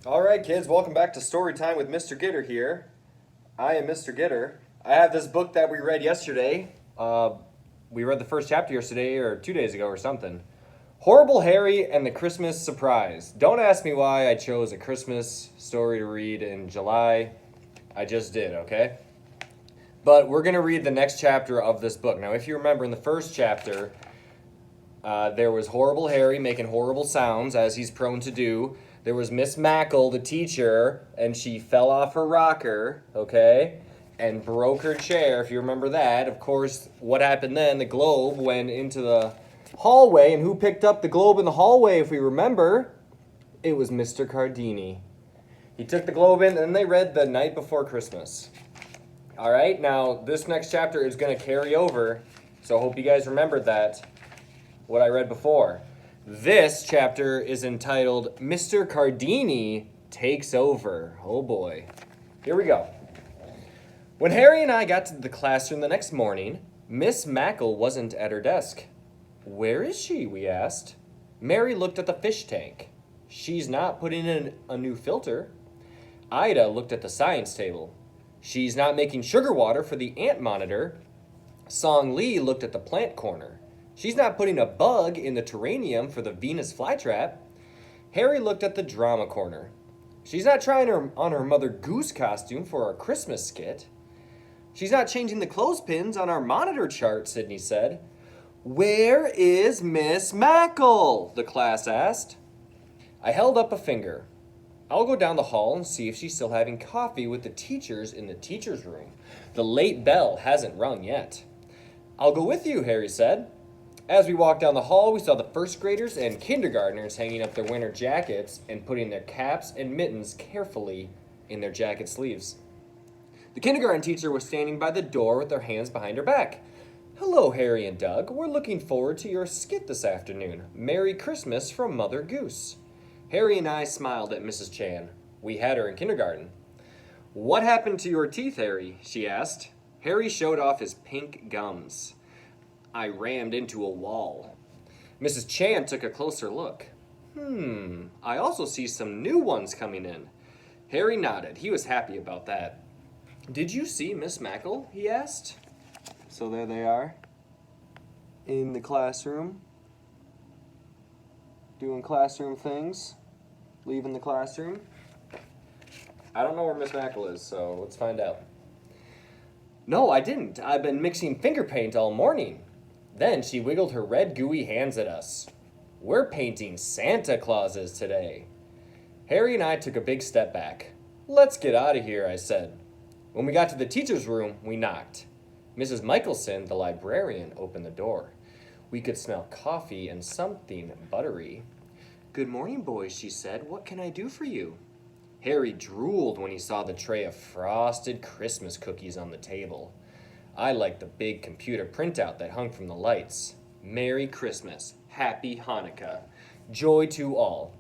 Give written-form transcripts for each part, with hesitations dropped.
All right, kids, welcome back to Story Time with Mr. Gitter here. I am Mr. Gitter. I have this book that we read yesterday. We read the first chapter yesterday or 2 days ago or something. Horrible Harry and the Christmas Surprise. Don't ask me why I chose a Christmas story to read in July. I just did, okay? But we're going to read the next chapter of this book. Now, if you remember in the first chapter, there was Horrible Harry making horrible sounds, as he's prone to do. There was Miss Mackle, the teacher, and she fell off her rocker, okay, and broke her chair, if you remember that. Of course, what happened then? The globe went into the hallway, and who picked up the globe in the hallway, if we remember? It was Mr. Cardini. He took the globe in, and they read The Night Before Christmas. All right, now this next chapter is going to carry over, so I hope you guys remembered that, what I read before. This chapter is entitled Mr. Cardini Takes Over. Oh boy. Here we go. When Harry and I got to the classroom the next morning, Miss Mackle wasn't at her desk. Where is she? We asked. Mary looked at the fish tank. She's not putting in a new filter. Ida looked at the science table. She's not making sugar water for the ant monitor. Song Lee looked at the plant corner. She's not putting a bug in the terrarium for the Venus flytrap. Harry looked at the drama corner. She's not trying on her Mother Goose costume for our Christmas skit. She's not changing the clothespins on our monitor chart, Sydney said. Where is Miss Mackle? The class asked. I held up a finger. I'll go down the hall and see if she's still having coffee with the teachers in the teacher's room. The late bell hasn't rung yet. I'll go with you, Harry said. As we walked down the hall, we saw the first graders and kindergartners hanging up their winter jackets and putting their caps and mittens carefully in their jacket sleeves. The kindergarten teacher was standing by the door with her hands behind her back. Hello, Harry and Doug. We're looking forward to your skit this afternoon. Merry Christmas from Mother Goose. Harry and I smiled at Mrs. Chan. We had her in kindergarten. What happened to your teeth, Harry? She asked. Harry showed off his pink gums. I rammed into a wall. Mrs. Chan took a closer look. I also see some new ones coming in. Harry nodded. He was happy about that. Did you see Miss Mackle? He asked. So there they are, in the classroom, doing classroom things, leaving the classroom. I don't know where Miss Mackle is, so let's find out. No, I didn't. I've been mixing finger paint all morning. Then she wiggled her red gooey hands at us. We're painting Santa Clauses today. Harry and I took a big step back. Let's get out of here, I said. When we got to the teacher's room, we knocked. Mrs. Michelson, the librarian, opened the door. We could smell coffee and something buttery. Good morning, boys, she said. What can I do for you? Harry drooled when he saw the tray of frosted Christmas cookies on the table. I liked the big computer printout that hung from the lights. Merry Christmas. Happy Hanukkah. Joy to all.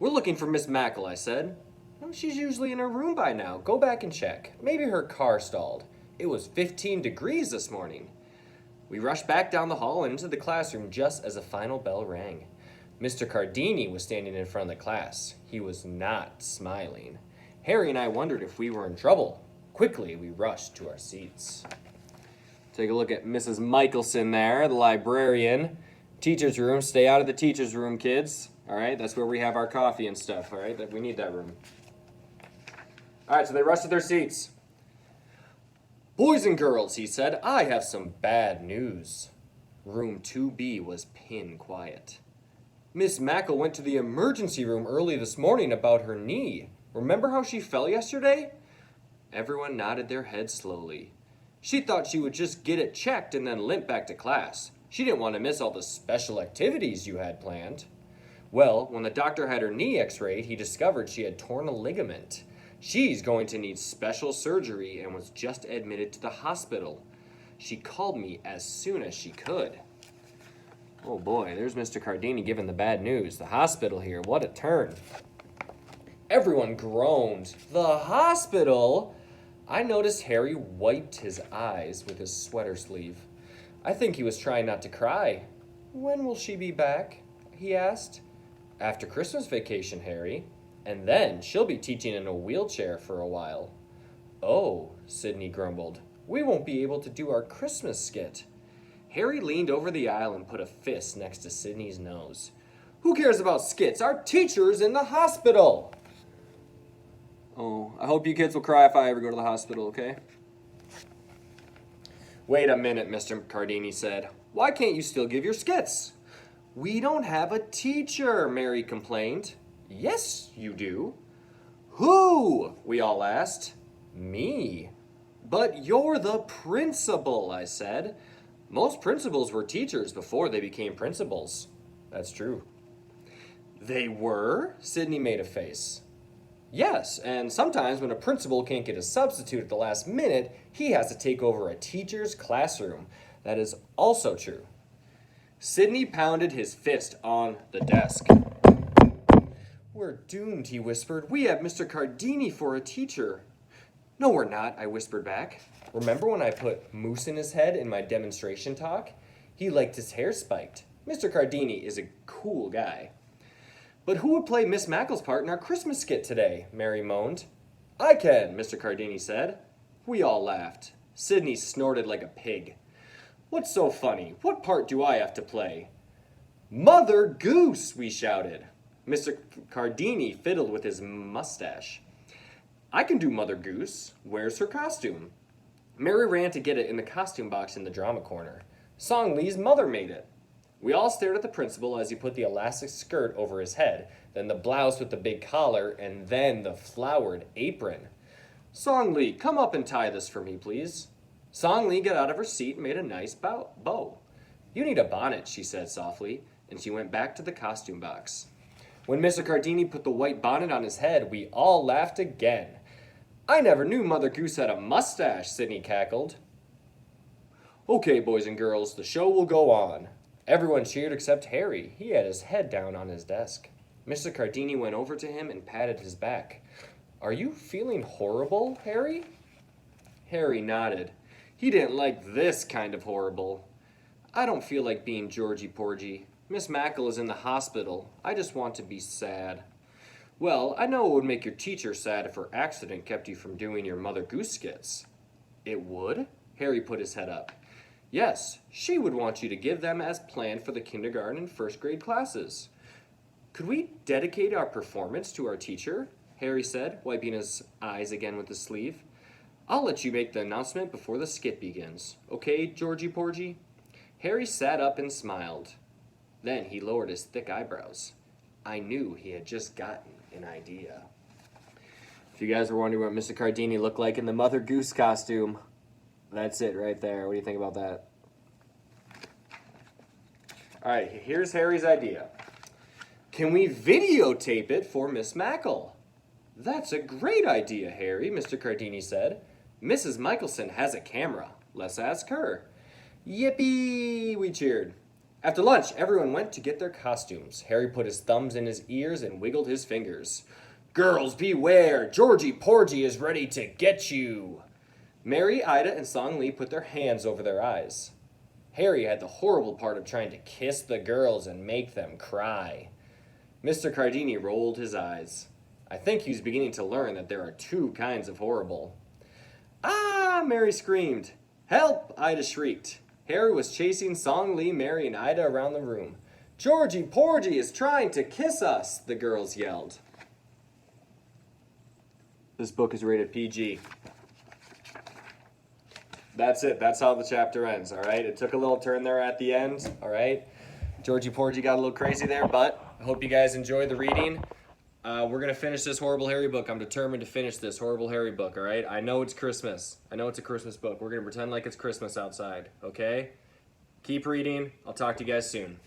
We're looking for Miss Mackle, I said. Well, she's usually in her room by now. Go back and check. Maybe her car stalled. It was 15 degrees this morning. We rushed back down the hall and into the classroom just as the final bell rang. Mr. Cardini was standing in front of the class. He was not smiling. Harry and I wondered if we were in trouble. Quickly, we rushed to our seats. Take a look at Mrs. Michelson there, the librarian. Teacher's room. Stay out of the teacher's room, kids. All right, that's where we have our coffee and stuff, all right? We need that room. All right, so they rushed to their seats. Boys and girls, he said, I have some bad news. Room 2B was pin quiet. Miss Mackle went to the emergency room early this morning about her knee. Remember how she fell yesterday? Everyone nodded their heads slowly. She thought she would just get it checked and then limp back to class. She didn't want to miss all the special activities you had planned. Well, when the doctor had her knee x-rayed, he discovered she had torn a ligament. She's going to need special surgery and was just admitted to the hospital. She called me as soon as she could. Oh boy, there's Mr. Cardini giving the bad news. The hospital here, what a turn. Everyone groaned. The hospital? I noticed Harry wiped his eyes with his sweater sleeve. I think he was trying not to cry. When will she be back? He asked. After Christmas vacation, Harry. And then she'll be teaching in a wheelchair for a while. Oh, Sydney grumbled. We won't be able to do our Christmas skit. Harry leaned over the aisle and put a fist next to Sydney's nose. Who cares about skits? Our teacher's in the hospital! Oh, I hope you kids will cry if I ever go to the hospital, okay? Wait a minute, Mr. Cardini said. Why can't you still give your skits? We don't have a teacher, Mary complained. Yes, you do. Who? We all asked. Me. But you're the principal, I said. Most principals were teachers before they became principals. That's true. They were? Sydney made a face. Yes, and sometimes when a principal can't get a substitute at the last minute, he has to take over a teacher's classroom. That is also true. Sydney pounded his fist on the desk. We're doomed, he whispered. We have Mr. Cardini for a teacher. No, we're not, I whispered back. Remember when I put mousse in his head in my demonstration talk? He liked his hair spiked. Mr. Cardini is a cool guy. But who would play Miss Mackle's part in our Christmas skit today? Mary moaned. I can, Mr. Cardini said. We all laughed. Sydney snorted like a pig. What's so funny? What part do I have to play? Mother Goose, we shouted. Mr. Cardini fiddled with his mustache. I can do Mother Goose. Where's her costume? Mary ran to get it in the costume box in the drama corner. Song Lee's mother made it. We all stared at the principal as he put the elastic skirt over his head, then the blouse with the big collar, and then the flowered apron. Song Lee, come up and tie this for me, please. Song Lee got out of her seat and made a nice bow. You need a bonnet, she said softly, and she went back to the costume box. When Mr. Cardini put the white bonnet on his head, we all laughed again. I never knew Mother Goose had a mustache, Sydney cackled. Okay, boys and girls, the show will go on. Everyone cheered except Harry. He had his head down on his desk. Mr. Cardini went over to him and patted his back. Are you feeling horrible, Harry? Harry nodded. He didn't like this kind of horrible. I don't feel like being Georgie Porgy. Miss Mackle is in the hospital. I just want to be sad. Well, I know it would make your teacher sad if her accident kept you from doing your Mother Goose skits. It would? Harry put his head up. Yes, she would want you to give them as planned for the kindergarten and first grade classes. Could we dedicate our performance to our teacher? Harry said, wiping his eyes again with his sleeve. I'll let you make the announcement before the skit begins. Okay, Georgie Porgy? Harry sat up and smiled. Then he lowered his thick eyebrows. I knew he had just gotten an idea. If you guys were wondering what Mr. Cardini looked like in the Mother Goose costume, that's it right there. What do you think about that? All right, here's Harry's idea. Can we videotape it for Miss Mackle? That's a great idea, Harry, Mr. Cardini said. Mrs. Michelson has a camera. Let's ask her. Yippee! We cheered. After lunch, everyone went to get their costumes. Harry put his thumbs in his ears and wiggled his fingers. Girls, beware! Georgie Porgy is ready to get you! Mary, Ida, and Song Lee put their hands over their eyes. Harry had the horrible part of trying to kiss the girls and make them cry. Mr. Cardini rolled his eyes. I think he was beginning to learn that there are two kinds of horrible. Ah! Mary screamed. Help! Ida shrieked. Harry was chasing Song Lee, Mary, and Ida around the room. Georgie Porgy is trying to kiss us, the girls yelled. This book is rated PG. That's it. That's how the chapter ends, all right? It took a little turn there at the end, all right? Georgie Porgy got a little crazy there, but I hope you guys enjoyed the reading. We're going to finish this Horrible Harry book. I'm determined to finish this Horrible Harry book, all right? I know it's Christmas. I know it's a Christmas book. We're going to pretend like it's Christmas outside, okay? Keep reading. I'll talk to you guys soon.